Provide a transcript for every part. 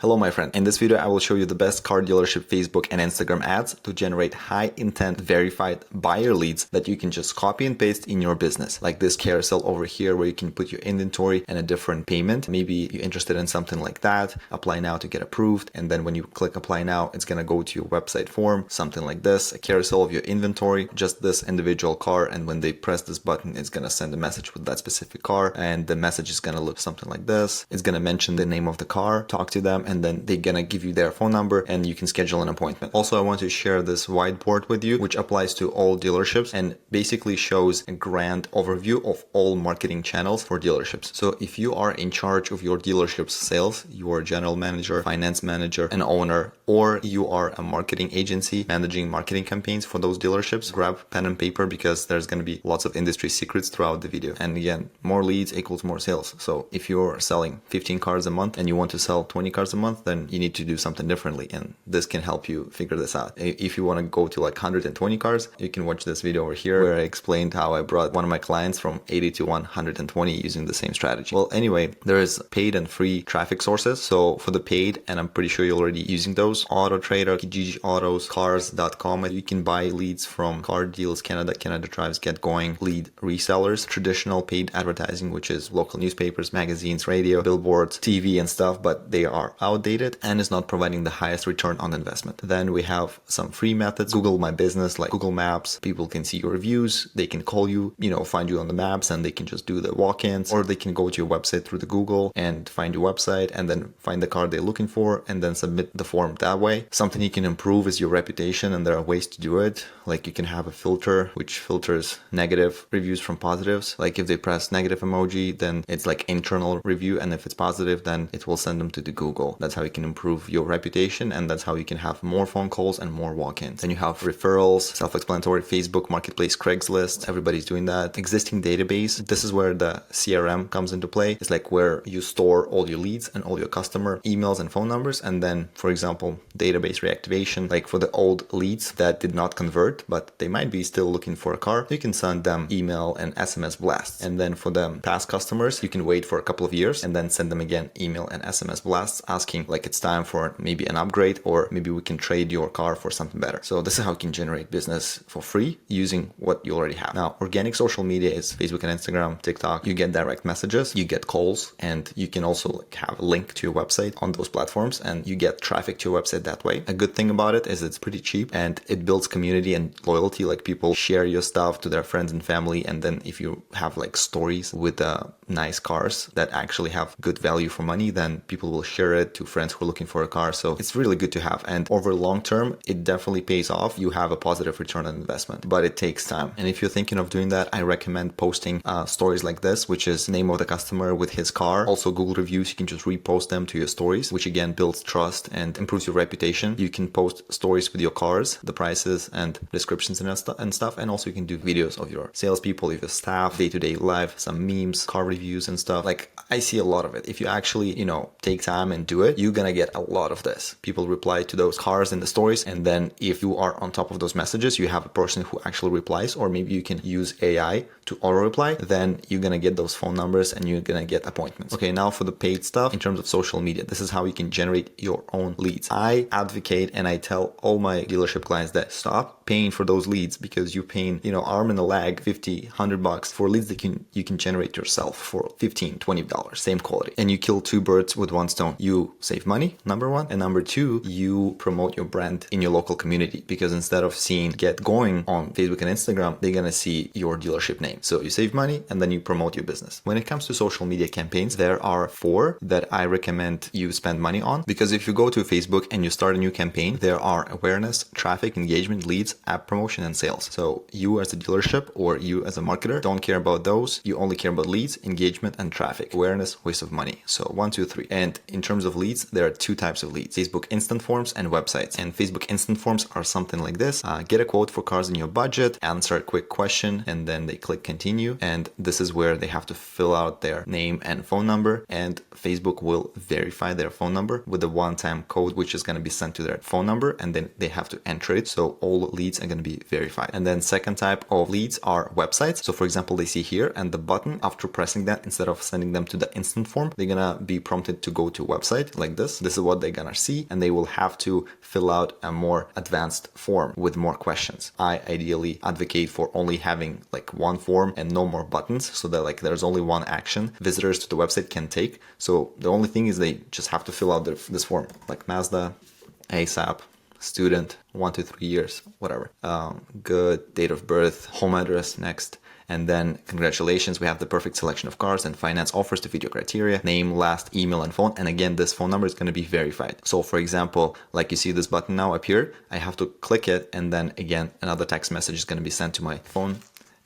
Hello my friend, in this video I will show you the best car dealership Facebook and Instagram ads to generate high intent verified buyer leads that you can just copy and paste in your business. Like this carousel over here where you can put your inventory and a different payment. Maybe you're interested in something like that, apply now to get approved, and then when you click apply now it's gonna go to your website form, something like this, a carousel of your inventory, just this individual car, and when they press this button it's gonna send a message with that specific car, and the message is gonna look something like this. It's gonna mention the name of the car, talk to them, and then they're gonna give you their phone number and you can schedule an appointment. Also, I want to share this whiteboard with you, which applies to all dealerships and basically shows a grand overview of all marketing channels for dealerships. So if you are in charge of your dealership's sales, you are a general manager, finance manager, an owner, or you are a marketing agency managing marketing campaigns for those dealerships, grab pen and paper because there's gonna be lots of industry secrets throughout the video. And again, more leads equals more sales. So if you're selling 15 cars a month and you want to sell 20 cars a month, then you need to do something differently, and this can help you figure this out. If you want to go to like 120 cars, you can watch this video over here where I explained how I brought one of my clients from 80 to 120 using the same strategy. Well, anyway, there is paid and free traffic sources. So for the paid, and I'm pretty sure you're already using those, Auto Trader, Kijiji Autos, Cars.com, you can buy leads from Car Deals Canada, Canada Drives, Get Going, lead resellers, traditional paid advertising, which is local newspapers, magazines, radio, billboards, TV and stuff, but they are outdated and is not providing the highest return on investment. Then we have some free methods, Google My Business, like Google Maps. People can see your reviews, they can call you, find you on the maps, and they can just do the walk-ins, or they can go to your website through the Google and find your website and then find the car they're looking for and then submit the form that way. Something you can improve is your reputation, and there are ways to do it. Like you can have a filter which filters negative reviews from positives. Like if they press negative emoji, then it's like internal review, and if it's positive, then it will send them to the Google. That's how you can improve your reputation, and that's how you can have more phone calls and more walk-ins. Then you have referrals, self-explanatory, Facebook Marketplace, Craigslist, everybody's doing that. Existing database, this is where the CRM comes into play. It's like where you store all your leads and all your customer emails and phone numbers. And then, for example, database reactivation, like for the old leads that did not convert, but they might be still looking for a car, you can send them email and SMS blasts. And then for the past customers, you can wait for a couple of years and then send them again email and SMS blasts asking like it's time for maybe an upgrade, or maybe we can trade your car for something better. So this is how you can generate business for free using what you already have. Now, organic social media is Facebook and Instagram, TikTok. You get direct messages, you get calls, and you can also have a link to your website on those platforms, and you get traffic to your website that way. A good thing about it is it's pretty cheap and it builds community and loyalty. Like people share your stuff to their friends and family, and then if you have like stories with nice cars that actually have good value for money, then people will share it to friends who are looking for a car. So it's really good to have, and over long term it definitely pays off. You have a positive return on investment, but it takes time. And if you're thinking of doing that, I recommend posting stories like this, which is name of the customer with his car. Also Google reviews, you can just repost them to your stories, which again builds trust and improves your reputation. You can post stories with your cars, the prices and descriptions and stuff, and also you can do videos of your salespeople, of your staff, day-to-day life, some memes, car reviews and stuff. Like I see a lot of it. If you actually take time and do it, you're gonna get a lot of this. People reply to those cars in the stories, and then if you are on top of those messages, you have a person who actually replies, or maybe you can use AI to auto reply, then you're gonna get those phone numbers and you're gonna get appointments. Okay, now for the paid stuff in terms of social media, this is how you can generate your own leads. I advocate and I tell all my dealership clients that stop paying for those leads, because you're paying arm and a leg, $50, $100 for leads that you can generate yourself for $15, $20, same quality, and you kill two birds with one stone. You save money, number one, and number two, you promote your brand in your local community, because instead of seeing Get Going on Facebook and Instagram, they're gonna see your dealership name. So you save money and then you promote your business. When it comes to social media campaigns, there are 4 that I recommend you spend money on, because if you go to Facebook and you start a new campaign, there are awareness, traffic, engagement, leads, app promotion, and sales. So you as a dealership or you as a marketer don't care about those. You only care about leads, engagement, and traffic. Awareness, waste of money. So 1, 2, 3. And in terms of leads, there are 2 types of leads: Facebook instant forms and websites. And Facebook instant forms are something like this. Get a quote for cars in your budget, answer a quick question, and then they click continue. And this is where they have to fill out their name and phone number, and Facebook will verify their phone number with a one-time code, which is going to be sent to their phone number, and then they have to enter it. So all leads leads are going to be verified. And then second type of leads are websites. So for example, they see here and the button, after pressing that, instead of sending them to the instant form, they're going to be prompted to go to a website like this. This is what they're going to see, and they will have to fill out a more advanced form with more questions. I ideally advocate for only having like one form and no more buttons, so that like there's only one action visitors to the website can take. So the only thing is they just have to fill out this form, like Mazda, ASAP, student, 1 to 3 years, whatever. Good, date of birth, home address, next. And then congratulations, we have the perfect selection of cars and finance offers to fit your criteria, name, last, email, and phone. And again, this phone number is going to be verified. So for example, like you see this button now appear, I have to click it. And then again, another text message is going to be sent to my phone.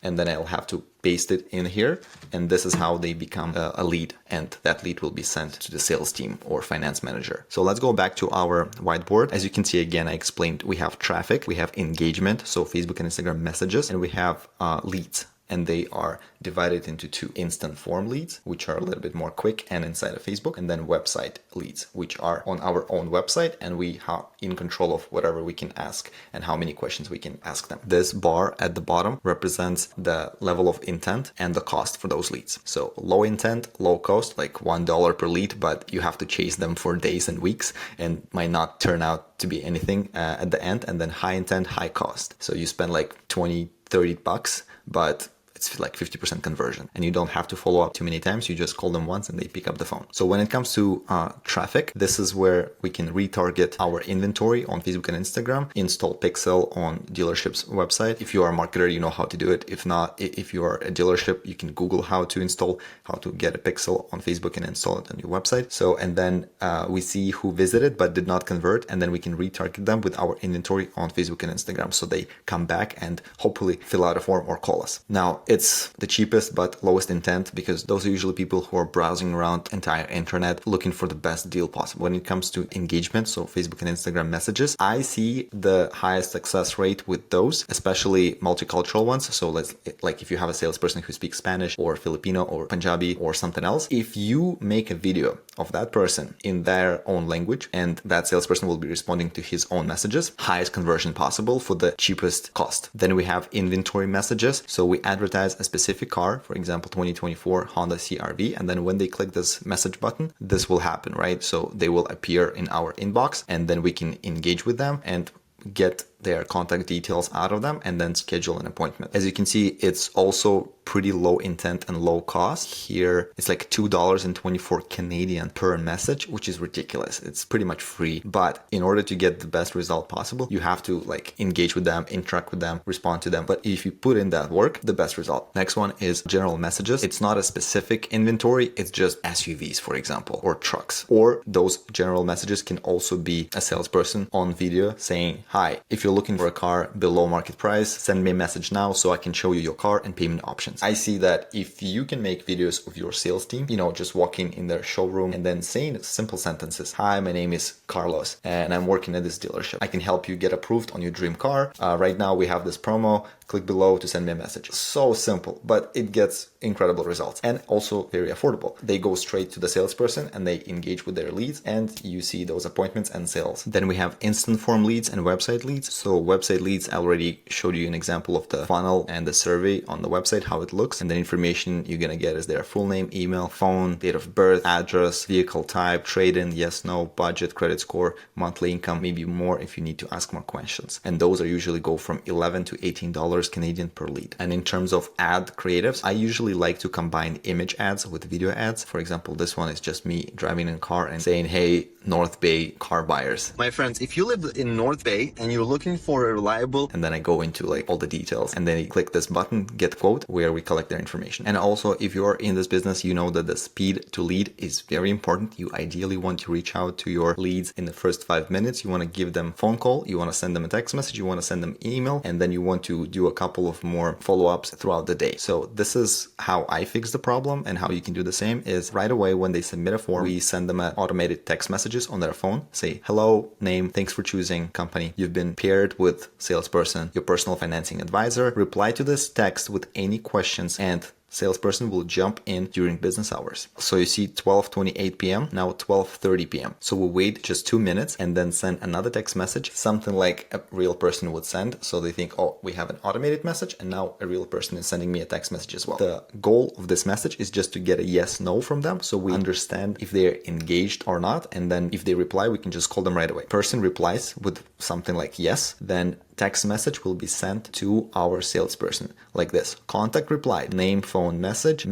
And then I'll have to paste it in here. And this is how they become a lead. And that lead will be sent to the sales team or finance manager. So let's go back to our whiteboard. As you can see, again, I explained we have traffic, we have engagement, so Facebook and Instagram messages, and we have leads. And they are divided into 2 instant form leads, which are a little bit more quick and inside of Facebook, and then website leads, which are on our own website, and we are in control of whatever we can ask and how many questions we can ask them. This bar at the bottom represents the level of intent and the cost for those leads. So low intent, low cost, like $1 per lead, but you have to chase them for days and weeks and might not turn out to be anything at the end. And then high intent, high cost. So you spend like 20, $30, but it's like 50% conversion, and you don't have to follow up too many times. You just call them once and they pick up the phone. So when it comes to traffic, this is where we can retarget our inventory on Facebook and Instagram, install Pixel on dealership's website. If you are a marketer, you know how to do it. If not, if you are a dealership, you can Google how to get a Pixel on Facebook and install it on your website. So, and then we see who visited but did not convert, and then we can retarget them with our inventory on Facebook and Instagram. So they come back and hopefully fill out a form or call us. Now, it's the cheapest but lowest intent, because those are usually people who are browsing around entire internet looking for the best deal possible. When it comes to engagement, so Facebook and Instagram messages, I see the highest success rate with those, especially multicultural ones. So like if you have a salesperson who speaks Spanish or Filipino or Punjabi or something else, if you make a video of that person in their own language and that salesperson will be responding to his own messages, highest conversion possible for the cheapest cost. Then we have inventory messages. So we advertise a specific car, for example, 2024 Honda CR-V, and then when they click this message button, this will happen, right? So they will appear in our inbox, and then we can engage with them and get their contact details out of them and then schedule an appointment. As you can see, it's also pretty low intent and low cost. Here, it's like $2.24 Canadian per message, which is ridiculous. It's pretty much free. But in order to get the best result possible, you have to like engage with them, interact with them, respond to them. But if you put in that work, the best result. Next one is general messages. It's not a specific inventory. It's just SUVs, for example, or trucks. Or those general messages can also be a salesperson on video saying, hi, if you're looking for a car below market price, send me a message now so I can show you your car and payment options. I see that if you can make videos of your sales team, just walking in their showroom and then saying simple sentences. Hi, my name is Carlos and I'm working at this dealership. I can help you get approved on your dream car. Right now we have this promo. Click below to send me a message. So simple, but it gets incredible results and also very affordable. They go straight to the salesperson and they engage with their leads, and you see those appointments and sales. Then we have instant form leads and website leads. So website leads, I already showed you an example of the funnel and the survey on the website, how it looks. And the information you're going to get is their full name, email, phone, date of birth, address, vehicle type, trade-in, yes, no, budget, credit score, monthly income, maybe more if you need to ask more questions. And those are usually go from $11 to $18 Canadian per lead. And in terms of ad creatives, I usually like to combine image ads with video ads. For example, this one is just me driving in a car and saying, hey, North Bay car buyers. My friends, if you live in North Bay and you're looking for a reliable, and then I go into like all the details, and then you click this button, get quote, where we collect their information. And also, if you're in this business, you know that the speed to lead is very important. You ideally want to reach out to your leads in the first 5 minutes. You want to give them a phone call, you want to send them a text message, you want to send them email, and then you want to do a couple of more follow-ups throughout the day. So this is how I fix the problem, and how you can do the same is right away when they submit a form, we send them an automated text messages on their phone. Say, hello, name, thanks for choosing company. You've been paired with salesperson, your personal financing advisor. Reply to this text with any questions and salesperson will jump in during business hours. So you see 12:28 p.m., now 12:30 p.m. So we wait just 2 minutes and then send another text message, something like a real person would send. So they think, oh, we have an automated message and now a real person is sending me a text message as well. The goal of this message is just to get a yes, no from them. So we understand if they're engaged or not. And then if they reply, we can just call them right away. Person replies with something like yes, then text message will be sent to our salesperson like this. Contact replied, name, phone, message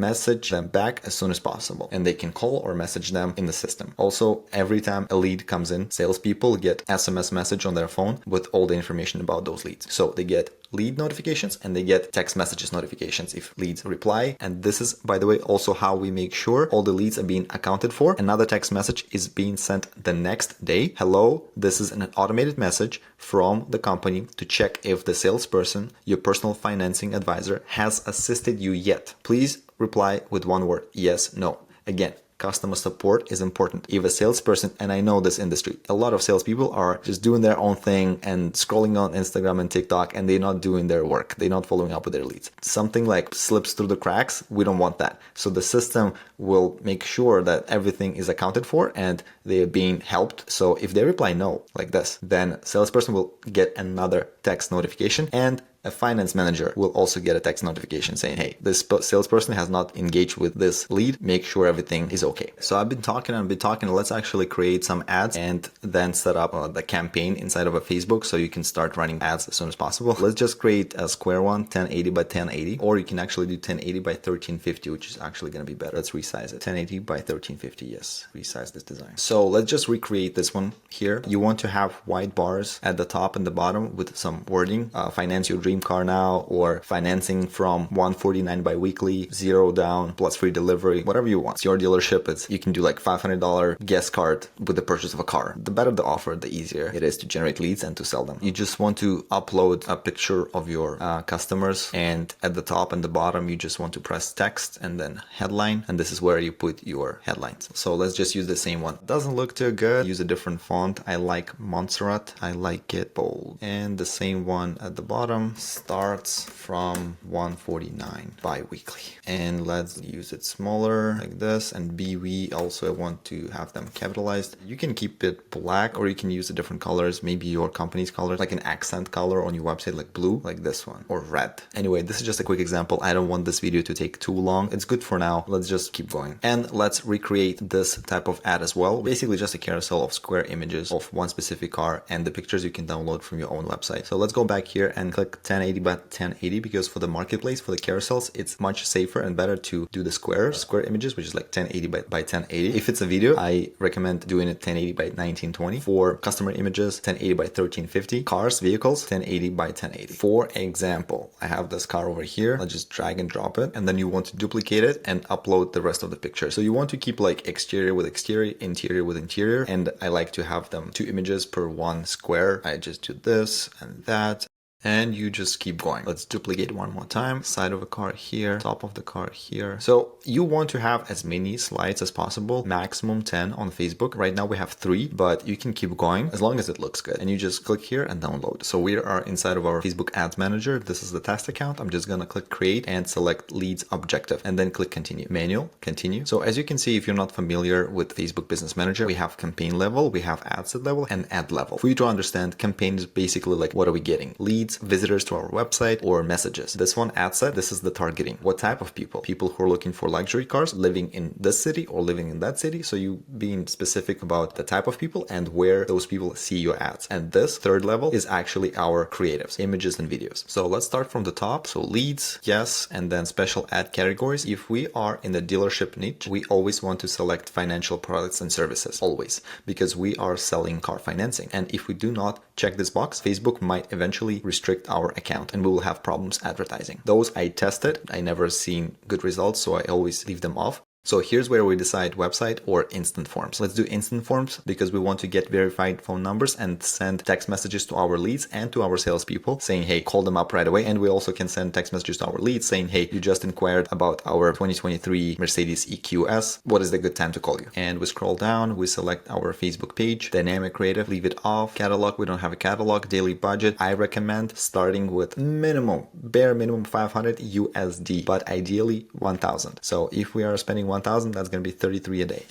them back as soon as possible. And they can call or message them in the system. Also, every time a lead comes in, salespeople get SMS message on their phone with all the information about those leads. So they get lead notifications and they get text messages notifications if leads reply. And this is, by the way, also how we make sure all the leads are being accounted for. Another text message is being sent the next day. Hello, this is an automated message from the company to check if the salesperson, your personal financing advisor, has assisted you yet. Please reply with one word, yes, no. Again, customer support is important. If a salesperson, and I know this industry, a lot of salespeople are just doing their own thing and scrolling on Instagram and TikTok, and they're not doing their work. They're not following up with their leads. Something like slips through the cracks, we don't want that. So the system will make sure that everything is accounted for and they are being helped. So if they reply no, like this, then salesperson will get another text notification, and a finance manager will also get a text notification saying, hey, this salesperson has not engaged with this lead. Make sure everything is okay. So I've been talking. Let's actually create some ads and then set up the campaign inside of a Facebook so you can start running ads as soon as possible. Let's just create a square one, 1080 by 1080, or you can actually do 1080 by 1350, which is actually going to be better. Let's resize it. 1080 by 1350. Yes, resize this design. So let's just recreate this one here. You want to have white bars at the top and the bottom with some wording, finance your dream car now, or financing from 149 bi-weekly, 0 down plus free delivery, whatever you want. It's your dealership. You can do like $500 guest card with the purchase of a car. The better the offer, the easier it is to generate leads and to sell them. You just want to upload a picture of your customers, and at the top and the bottom you just want to press text and then headline, and this is where you put your headlines. So let's just use the same one. Doesn't look too good. Use a different font. I like Montserrat. I like it bold. And the same one at the bottom. Starts from 149 bi-weekly, and let's use it smaller like this. And BV also I want to have them capitalized. You can keep it black or you can use the different colors, maybe your company's colors, like an accent color on your website, like blue, like this one, or red. Anyway, this is just a quick example. I don't want this video to take too long. It's good for now. Let's just keep going, and let's recreate this type of ad as well. Basically just a carousel of square images of one specific car, and the pictures you can download from your own website. So let's go back here and click 1080 by 1080, because for the marketplace, for the carousels, it's much safer and better to do the square images, which is like 1080 by 1080. If it's a video, I recommend doing it 1080 by 1920. For customer images, 1080 by 1350. Cars, vehicles, 1080 by 1080. For example, I have this car over here. I'll just drag and drop it, and then you want to duplicate it and upload the rest of the picture. So you want to keep like exterior with exterior, interior with interior, and I like to have them 2 images per 1 square. I just do this and that. And you just keep going. Let's duplicate one more time. Side of a car here, top of the car here. So you want to have as many slides as possible, maximum 10 on Facebook. Right now we have 3, but you can keep going as long as it looks good. And you just click here and download. So we are inside of our Facebook Ads Manager. This is the test account. I'm just gonna click create and select leads objective, and then click continue. Manual, continue. So as you can see, if you're not familiar with Facebook Business Manager, we have campaign level, we have ad set level, and ad level. For you to understand, campaign is basically like, what are we getting? Leads, visitors to our website, or messages. This one, ad set, this is the targeting. What type of people? People who are looking for luxury cars, living in this city or living in that city. So you being specific about the type of people and where those people see your ads. And this third level is actually our creatives, images and videos. So let's start from the top. So leads, yes, and then special ad categories. If we are in the dealership niche, we always want to select financial products and services, always, because we are selling car financing. And if we do not check this box, Facebook might eventually restrict our account and we will have problems advertising. Those I tested, I never seen good results, so I always leave them off. So here's where we decide website or instant forms. Let's do instant forms because we want to get verified phone numbers and send text messages to our leads and to our salespeople saying, hey, call them up right away. And we also can send text messages to our leads saying, hey, you just inquired about our 2023 Mercedes EQS. What is the good time to call you? And we scroll down, we select our Facebook page, dynamic creative, leave it off, catalog. We don't have a catalog, daily budget. I recommend starting with bare minimum 500 USD, but ideally 1000. So if we are spending 1000, that's going to be 33 a day.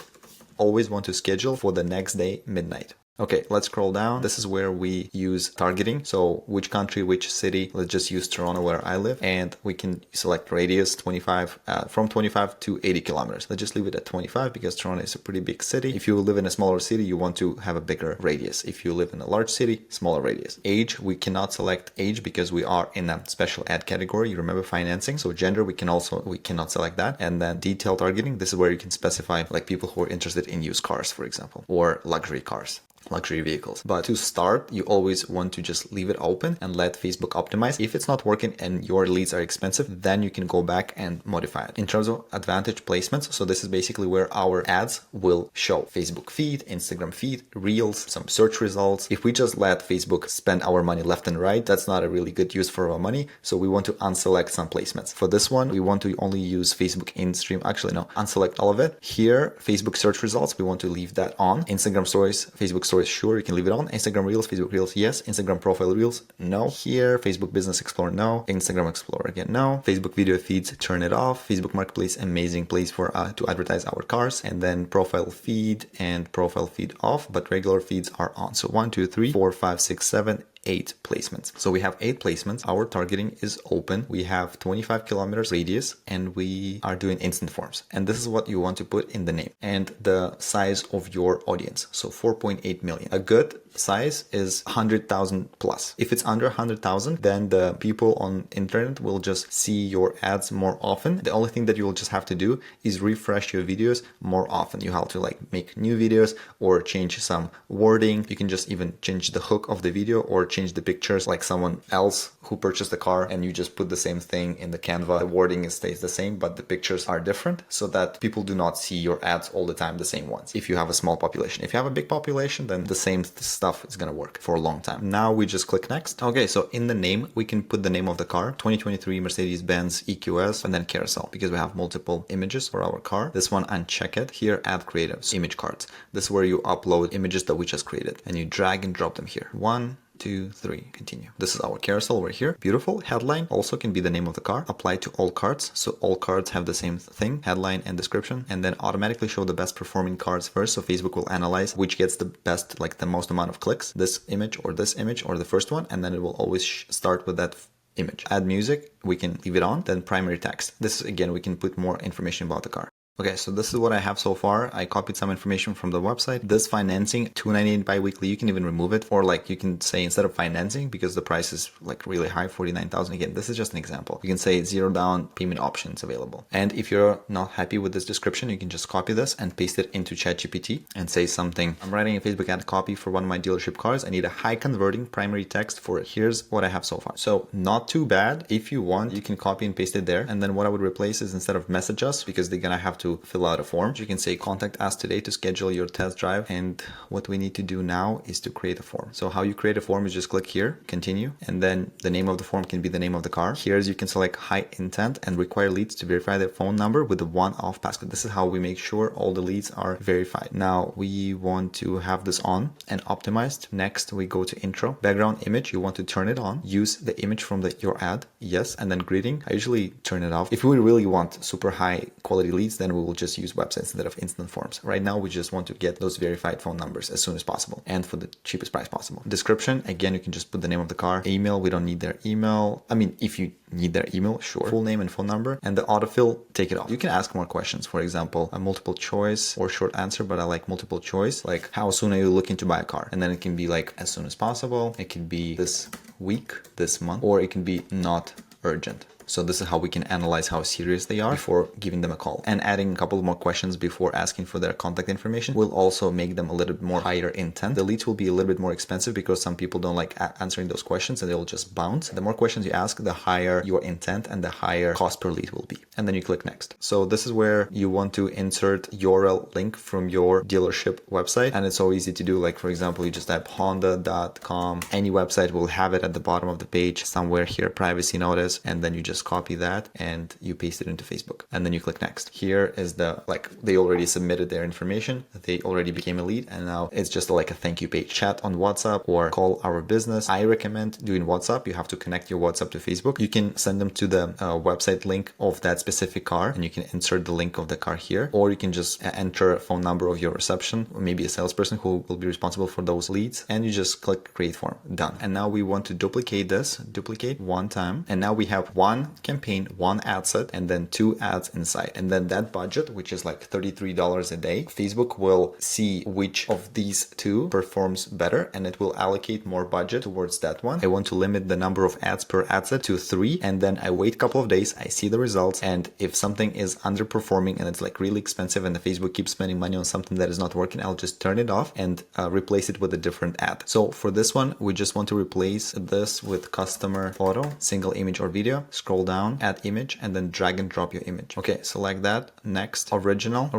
Always want to schedule for the next day, midnight. Okay, let's scroll down. This is where we use targeting. So which country, which city, let's just use Toronto where I live, and we can select radius 25, from 25 to 80 kilometers. Let's just leave it at 25 because Toronto is a pretty big city. If you live in a smaller city, you want to have a bigger radius. If you live in a large city, smaller radius. Age, we cannot select age because we are in a special ad category. You remember financing. So gender, we cannot select that. And then detail targeting, this is where you can specify like people who are interested in used cars, for example, or luxury cars. Luxury vehicles. But to start, you always want to just leave it open and let Facebook optimize. If it's not working and your leads are expensive, then you can go back and modify it. In terms of advantage placements, so this is basically where our ads will show. Facebook feed, Instagram feed, Reels, some search results. If we just let Facebook spend our money left and right, that's not a really good use for our money. So we want to unselect some placements. For this one, we want to only use Facebook in-stream. Actually, no, unselect all of it. Here, Facebook search results, we want to leave that on. Instagram stories, Facebook stories, sure, you can leave it on. Instagram Reels, Facebook Reels, yes. Instagram profile Reels, no. Here, Facebook Business Explorer, no. Instagram Explorer again, no. Facebook video feeds, turn it off. Facebook Marketplace, amazing place for to advertise our cars. And then profile feed and profile feed off, but regular feeds are on. So 1, 2, 3, 4, 5, 6, 7, 8 placements. So we have 8 placements. Our targeting is open. We have 25 kilometers radius and we are doing instant forms. And this is what you want to put in the name and the size of your audience. So 4.8 million. A good size is 100,000 plus. If it's under 100,000, then the people on internet will just see your ads more often. The only thing that you will just have to do is refresh your videos more often. You have to like make new videos or change some wording. You can just even change the hook of the video or change the pictures like someone else who purchased the car and you just put the same thing in the Canva. The wording stays the same, but the pictures are different so that people do not see your ads all the time, the same ones. If you have a small population, if you have a big population, then the same stuff is going to work for a long time. Now we just click next. Okay, so in the name, we can put the name of the car, 2023 Mercedes-Benz EQS, and then Carousel, because we have multiple images for our car. This one, uncheck it. Here, add creatives, image cards. This is where you upload images that we just created and you drag and drop them here. 1, 2, 3, continue. This is our carousel over here. Beautiful. Headline also can be the name of the car. Apply to all cards. So all cards have the same thing, headline and description, and then automatically show the best performing cards first. So Facebook will analyze which gets the best, like the most amount of clicks, this image or the first one. And then it will always start with that image. Add music. We can leave it on. Then primary text. This again, we can put more information about the car. Okay, so this is what I have so far. I copied some information from the website. This financing, $298 bi-weekly, you can even remove it. Or like you can say instead of financing, because the price is like really high, 49,000. Again, this is just an example. You can say 0 down payment options available. And if you're not happy with this description, you can just copy this and paste it into ChatGPT and say something. I'm writing a Facebook ad copy for one of my dealership cars. I need a high converting primary text for it. Here's what I have so far. So not too bad. If you want, you can copy and paste it there. And then what I would replace is instead of message us, because they're going to have to fill out a form, you can say contact us today to schedule your test drive. And what we need to do now is to create a form. So how you create a form is just click here, continue, and then the name of the form can be the name of the car. Here you can select high intent and require leads to verify their phone number with the one-off passcode. This is how we make sure all the leads are verified. Now we want to have this on and optimized. Next we go to intro. Background image, you want to turn it on. Use the image from your ad, yes, and then greeting. I usually turn it off. If we really want super high quality leads, then we will just use websites instead of instant forms. Right now, we just want to get those verified phone numbers as soon as possible and for the cheapest price possible. Description, again, you can just put the name of the car. Email, we don't need their email. I mean, if you need their email, sure. Full name and phone number. And the autofill, take it off. You can ask more questions. For example, a multiple choice or short answer, but I like multiple choice. Like, how soon are you looking to buy a car? And then it can be like as soon as possible. It can be this week, this month, or it can be not urgent. So this is how we can analyze how serious they are before giving them a call. And adding a couple more questions before asking for their contact information will also make them a little bit more higher intent. The leads will be a little bit more expensive because some people don't like answering those questions and they'll just bounce. The more questions you ask, the higher your intent and the higher cost per lead will be. And then you click next. So this is where you want to insert URL link from your dealership website. And it's so easy to do. Like, for example, you just type honda.com. Any website will have it at the bottom of the page somewhere here, privacy notice. And then you just copy that and you paste it into Facebook. And then you click next. Here is the, like, they already submitted their information. They already became a lead. And now it's just like a thank you page. Chat on WhatsApp or call our business. I recommend doing WhatsApp. You have to connect your WhatsApp to Facebook. You can send them to the website link of that specific car and you can insert the link of the car here, or you can just enter a phone number of your reception or maybe a salesperson who will be responsible for those leads, and you just click create form. Done. And now we want to duplicate this, duplicate one time, and now we have one campaign, one ad set, and then 2 ads inside. And then that budget, which is like $33 a day, Facebook will see which of these 2 performs better and it will allocate more budget towards that one. I want to limit the number of ads per ad set to 3, and then I wait a couple of days, I see the results, and if something is underperforming and it's like really expensive and the Facebook keeps spending money on something that is not working, I'll just turn it off and replace it with a different ad. So for this one, we just want to replace this with customer photo, single image or video, scroll down, add image, and then drag and drop your image. Okay, select that, next, original,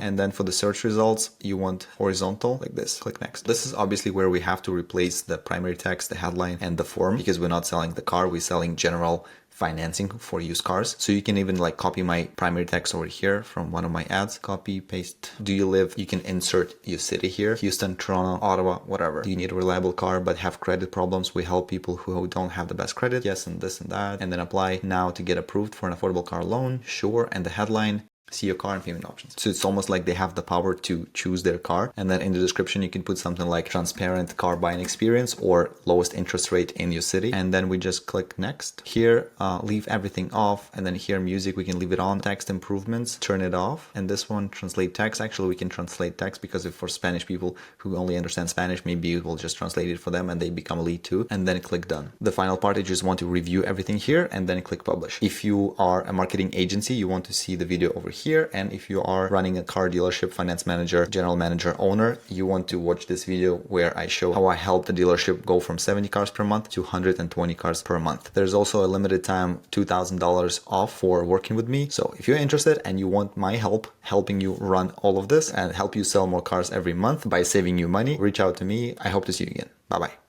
and then for the search results, you want horizontal like this, click next. This is obviously where we have to replace the primary text, the headline, and the form, because we're not selling the car, we're selling general financing for used cars. So you can even like copy my primary text over here from one of my ads, copy, paste. Do you live? You can insert your city here, Houston, Toronto, Ottawa, whatever. Do you need a reliable car but have credit problems? We help people who don't have the best credit. Yes, and this and that. And then apply now to get approved for an affordable car loan. Sure. And the headline, see your car and payment options. So it's almost like they have the power to choose their car. And then in the description, you can put something like transparent car buying experience or lowest interest rate in your city. And then we just click next. Here, leave everything off. And then here, music, we can leave it on. Text improvements, turn it off. And this one, translate text. Actually, we can translate text because if for Spanish people who only understand Spanish, maybe it will just translate it for them and they become a lead too. And then click done. The final part, you just want to review everything here and then click publish. If you are a marketing agency, you want to see the video over here. And if you are running a car dealership, finance manager, general manager, owner, you want to watch this video where I show how I help the dealership go from 70 cars per month to 120 cars per month. There's also a limited time $2,000 off for working with me. So if you're interested and you want my help helping you run all of this and help you sell more cars every month by saving you money, reach out to me. I hope to see you again. Bye-bye.